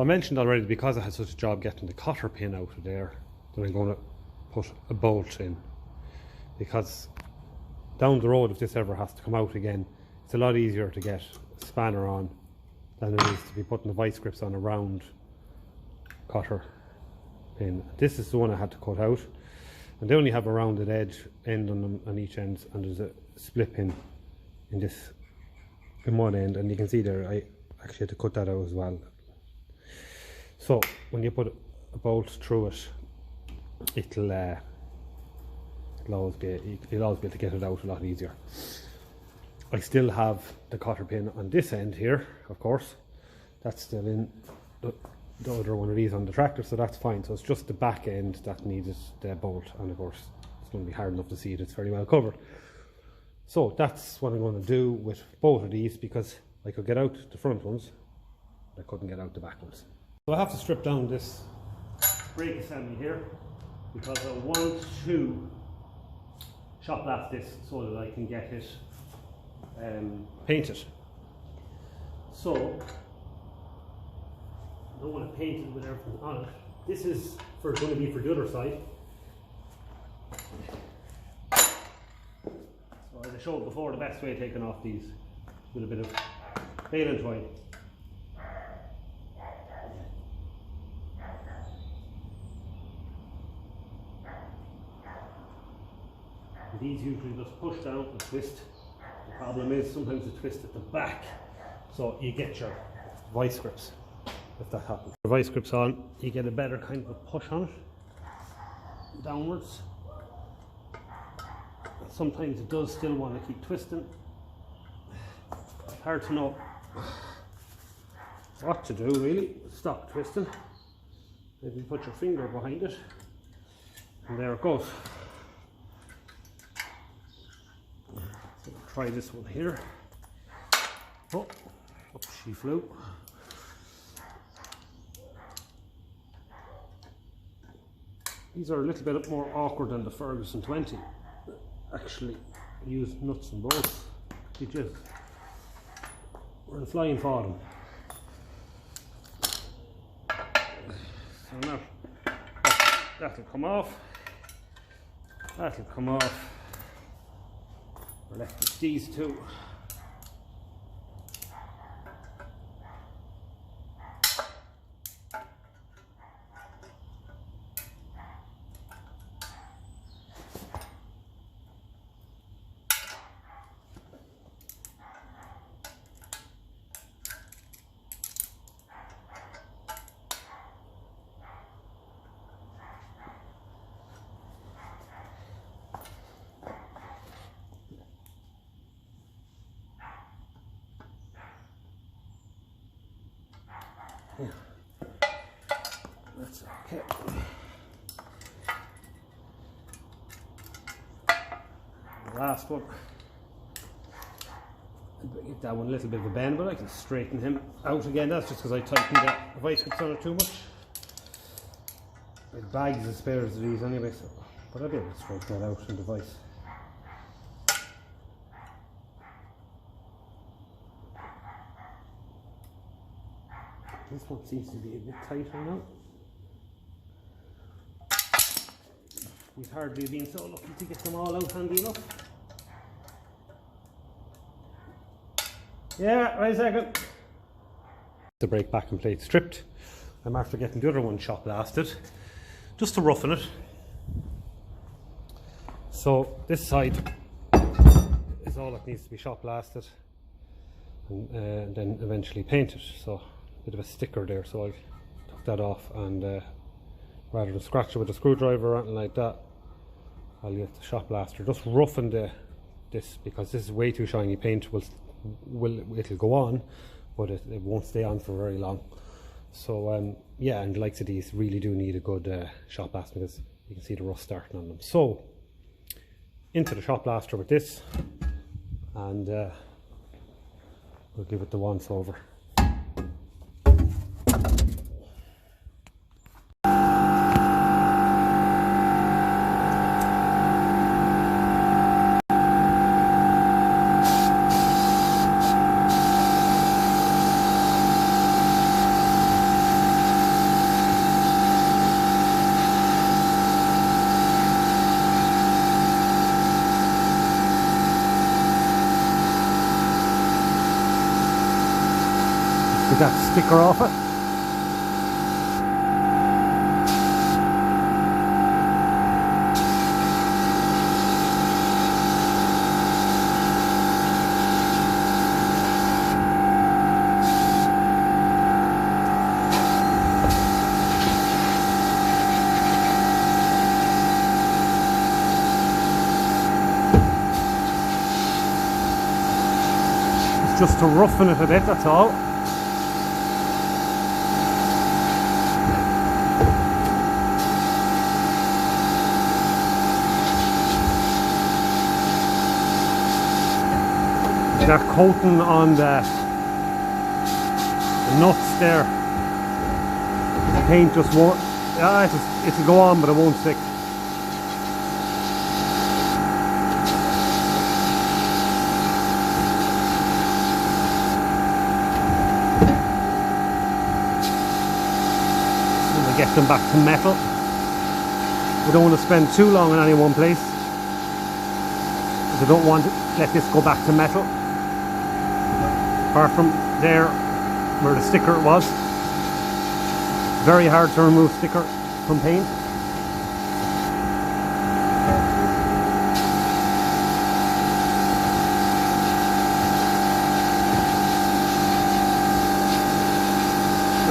I mentioned already, because I had such a job getting the cotter pin out of there, that I'm going to put a bolt in, because down the road, if this ever has to come out again, it's a lot easier to get a spanner on than it is to be putting the vice grips on a round cotter pin. This is the one I had to cut out, and they only have a rounded edge end on them on each end, and there's a split pin in one end, and you can see there I actually had to cut that out as well. So when you put a bolt through it, you'll always be able to get it out a lot easier. I still have the cotter pin on this end here, of course. That's still in the other one of these on the tractor, so that's fine. So it's just the back end that needed the bolt, and of course it's going to be hard enough to see it, it's very well covered. So that's what I'm going to do with both of these, because I could get out the front ones, I couldn't get out the back ones. So I have to strip down this brake assembly here, because I want to shop blast this so that I can get it painted. So I don't want to paint it with everything on it. This is going to be for the other side. So as I showed before, the best way of taking off these with a bit of baling twine. These usually just push down and twist. The problem is sometimes they twist at the back, so you get your vice grips if that happens. The vice grips on, you get a better kind of a push on it downwards. Sometimes it does still want to keep twisting. It's hard to know what to do really. Stop twisting. Maybe put your finger behind it, and there it goes. So we'll try this one here. Oh, up she flew. These are a little bit more awkward than the Ferguson 20. Actually use nuts and bolts. You just, we're in flying for them. So now that'll come off. That'll come off. We're left with these two. Yeah. That's okay. The last one. I'll get that one a little bit of a bend, but I can straighten him out again. That's just because I tightened the vice grips on it too much. I had bags of spares of these anyway, so, but I'll be able to straighten that out in the vise. This one seems to be a bit tighter now. We've hardly been so lucky to get them all out handy enough. Yeah, wait a second. The brake backing plate stripped. I'm after getting the other one shot blasted, just to roughen it. So this side is all that needs to be shot blasted, and then eventually painted. So bit of a sticker there, so I took that off, and rather than scratch it with a screwdriver or anything like that, I'll get the shot blaster, just roughen this, because this is way too shiny paint. It'll go on, but it won't stay on for very long. So yeah, and the likes of these really do need a good shot blaster, because you can see the rust starting on them. So into the shot blaster with this, and we'll give it the once over. get that sticker off it. Just to roughen it a bit, that's all. That coating on the nuts there, the paint just won't, it'll go on but it won't stick. Get them back to metal. We don't want to spend too long in any one place. We don't want to let this go back to metal. Apart from there where the sticker was. Very hard to remove sticker from paint.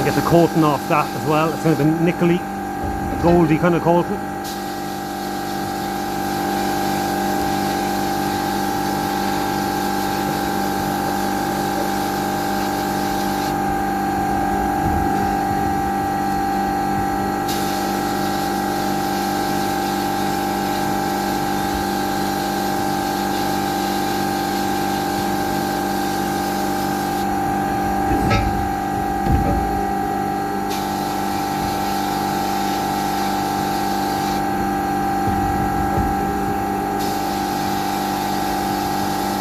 Get the coating off that as well. It's kind of a nickel-y, goldy kind of coating.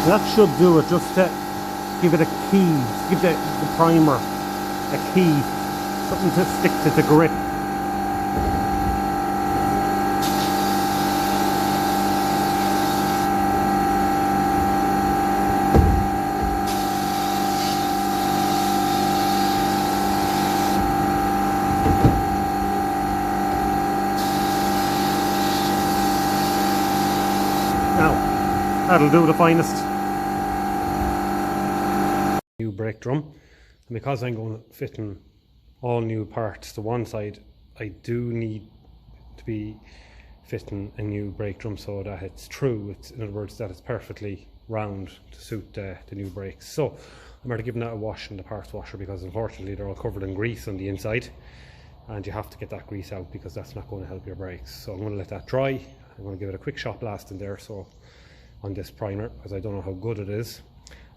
That should do it, just to give it a key, give the primer a key, something to stick to the grip. Now, that'll do the finest. New brake drum, and because I'm going to fit in all new parts to one side, I do need to be fitting a new brake drum so that it's true. In other words, that it's perfectly round to suit the new brakes. So I'm going to give that a wash in the parts washer, because unfortunately they're all covered in grease on the inside, and you have to get that grease out because that's not going to help your brakes. So I'm going to let that dry. I'm going to give it a quick shot blast in there, so on this primer, because I don't know how good it is.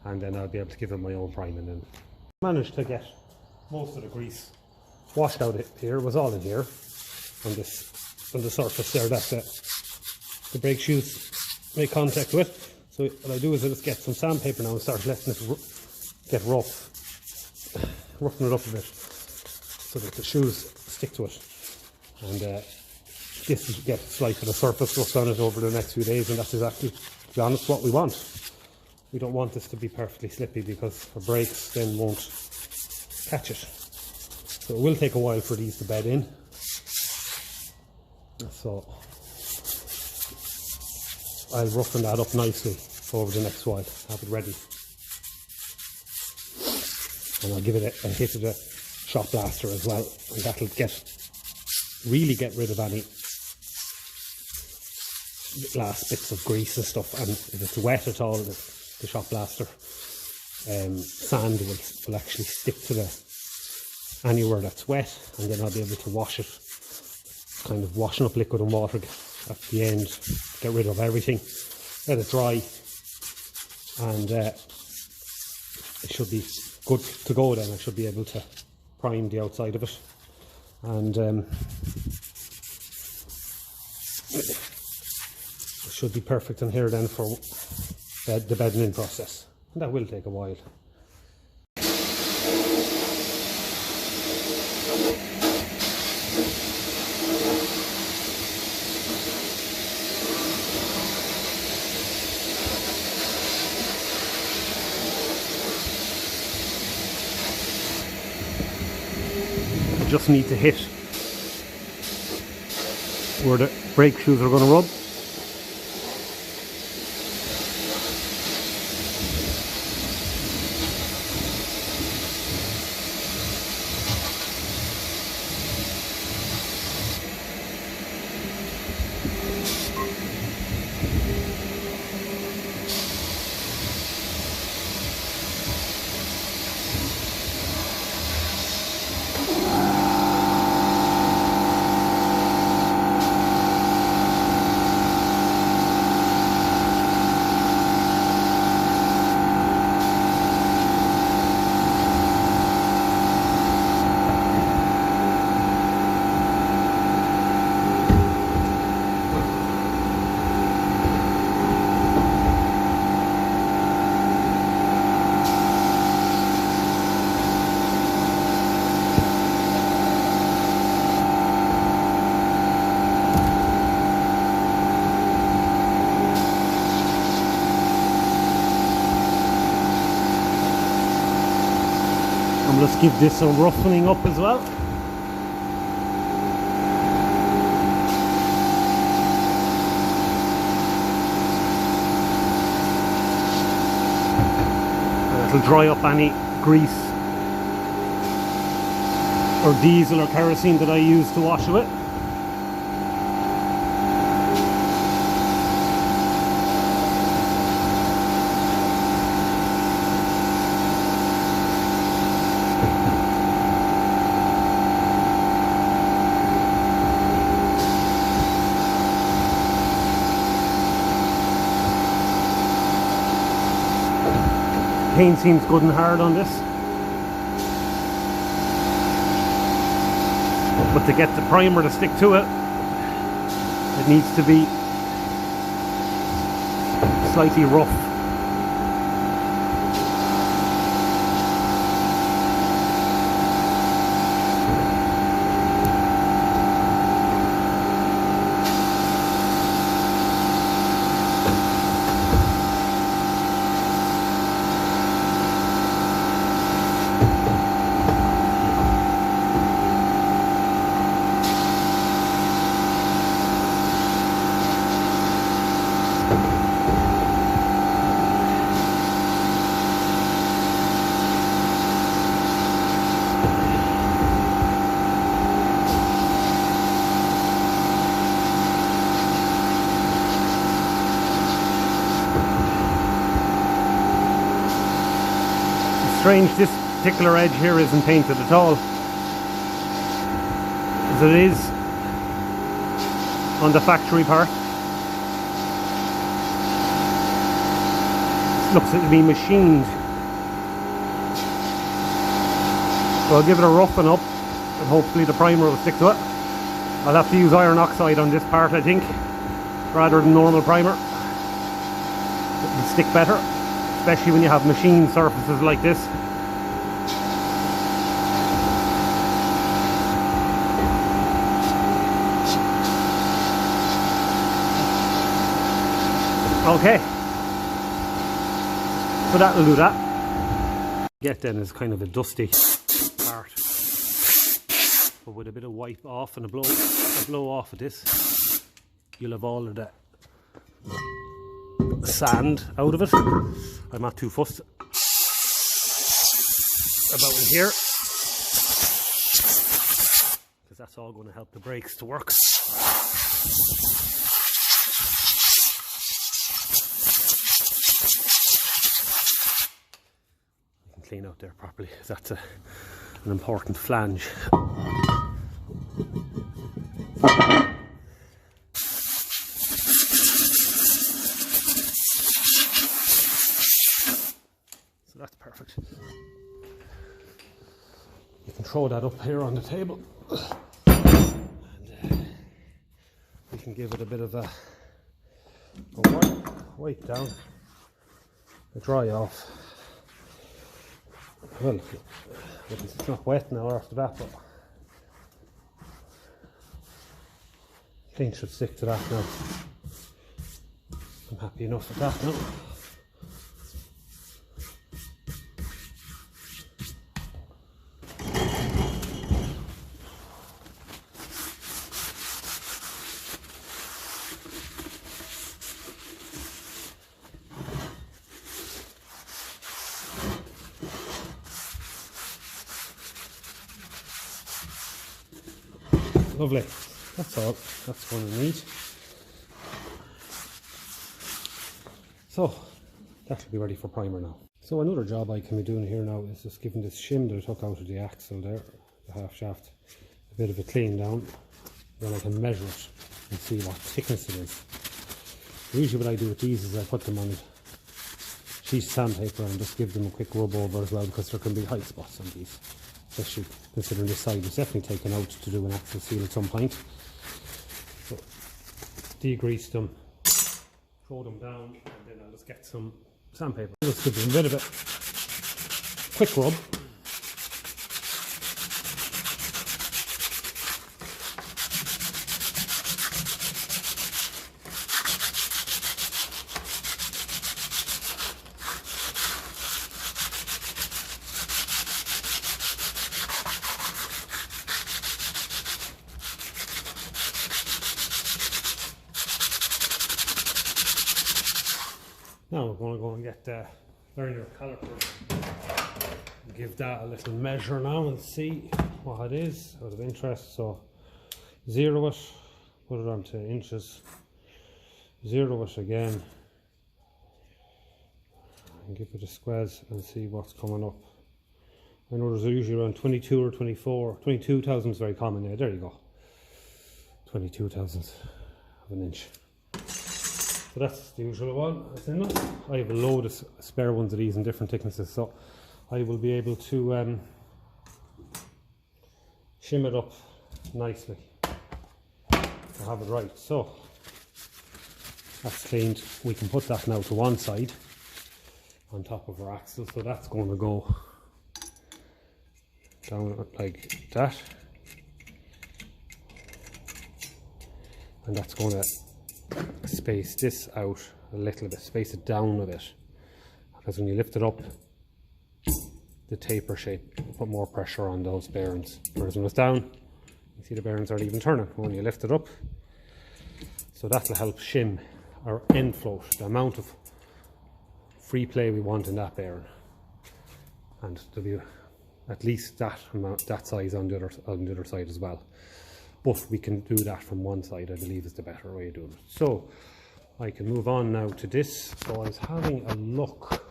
And then I'll be able to give it my own priming. And managed to get most of the grease washed out here. It was all in here on the surface there that the brake shoes make contact with. So what I do is I just get some sandpaper now and start letting it get rough, roughing it up a bit so that the shoes stick to it. And this will get a slice of the surface roughed on it over the next few days, and that's exactly, to be honest, what we want. We don't want this to be perfectly slippy, because our brakes then won't catch it. So it will take a while for these to bed in. So I'll roughen that up nicely over the next while, have it ready. And I'll give it a hit of the shot blaster as well, and that'll really get rid of any last bits of grease and stuff. And if it's wet at all, the shot blaster sand will actually stick to anywhere that's wet, and then I'll be able to wash it, kind of washing up liquid and water at the end, get rid of everything, let it dry, and it should be good to go. Then I should be able to prime the outside of it, and it should be perfect in here then for the bedding in process. And that will take a while. just need to hit where the brake shoes are going to rub. Let's give this some roughening up as well. And it'll dry up any grease or diesel or kerosene that I use to wash with. Paint seems good and hard on this, but to get the primer to stick to it, it needs to be slightly rough. Strange, this particular edge here isn't painted at all, as it is on the factory part. It looks like to be machined, so I'll give it a roughen up and hopefully the primer will stick to it. I'll have to use iron oxide on this part, I think, rather than normal primer. It will stick better, especially when you have machined surfaces like this. Okay, so that'll do that. Get then is kind of a dusty part, but with a bit of wipe off and a blow off of this, you'll have all of the sand out of it. I'm not too fussed about in here, because that's all going to help the brakes to work. Clean out there properly, that's an important flange. So that's perfect. You can throw that up here on the table, and we can give it a bit of a wipe down, a dry off. Well, it's not wet now after that, but clean should stick to that now. I'm happy enough with that now. Lovely. That's all. That's going to need. So that'll be ready for primer now. So another job I can be doing here now is just giving this shim that I took out of the axle there, the half shaft, a bit of a clean down. Then I can measure it and see what thickness it is. Usually what I do with these is I put them on sheet sandpaper and just give them a quick rub over as well, because there can be high spots on these, especially considering this side is definitely taken out to do an axle seal at some point. So degrease them, throw them down, and then I'll just get some sandpaper. Just give them a bit of a quick rub. Now we're going to go and get the vernier caliper, give that a little measure now and see what it is out of interest. So 0 it, put it onto inches, 0 it again, and give it a squeeze and see what's coming up. I know there's usually around 22 or 24, 22 thousandths is very common there. There you go, 22 thousandths of an inch. So that's the usual one. I have a load of spare ones of these in different thicknesses, so I will be able to shim it up nicely to have it right. So that's cleaned. We can put that now to one side on top of our axle, so that's going to go down like that, and that's going to space this out a little bit, space it down a bit, because when you lift it up, the taper shape will put more pressure on those bearings, whereas when it's down, you see the bearings aren't even turning when you lift it up. So that will help shim our end float, the amount of free play we want in that bearing, and there'll be at least that amount, that size on the other side as well. But we can do that from one side, I believe is the better way of doing it. So I can move on now to this. So I was having a look.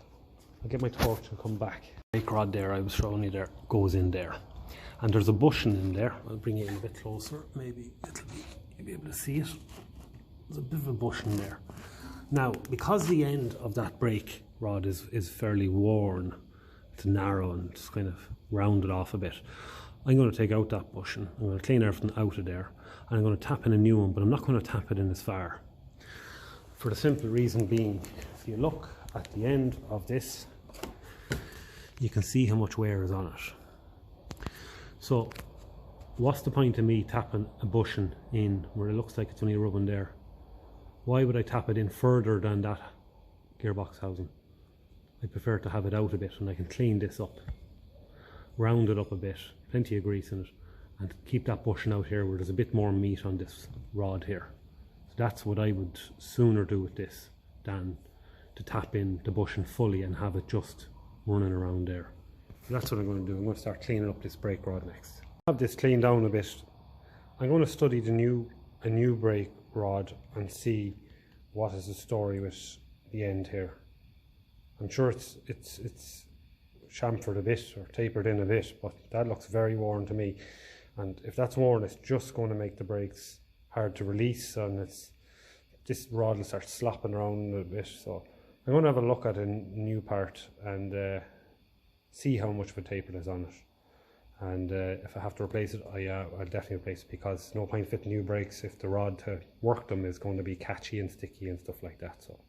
I'll get my torch and come back. The brake rod there I was showing you there goes in there. And there's a bushing in there. I'll bring it in a bit closer. Maybe you'll be able to see it. There's a bit of a bushing there. Now, because the end of that brake rod is fairly worn, it's narrow and just kind of rounded off a bit, I'm going to take out that bushing. I'm going to clean everything out of there, and I'm going to tap in a new one, but I'm not going to tap it in as far. For the simple reason being, if you look at the end of this, you can see how much wear is on it. So what's the point of me tapping a bushing in where it looks like it's only rubbing there? Why would I tap it in further than that gearbox housing? I prefer to have it out a bit, and I can clean this up, round it up a bit, plenty of grease in it, and keep that bushing out here where there's a bit more meat on this rod here. So that's what I would sooner do with this than to tap in the bushing fully and have it just running around there. So that's what I'm going to do. I'm going to start cleaning up this brake rod next. Have this cleaned down a bit. I'm going to study a new brake rod and see what is the story with the end here. I'm sure it's chamfered a bit or tapered in a bit, but that looks very worn to me, and if that's worn, it's just going to make the brakes hard to release, and this rod will start slopping around a bit. So I'm going to have a look at a new part and see how much of a taper there's on it, and if I have to replace it, I'll definitely replace it, because no point fitting new brakes if the rod to work them is going to be catchy and sticky and stuff like that. So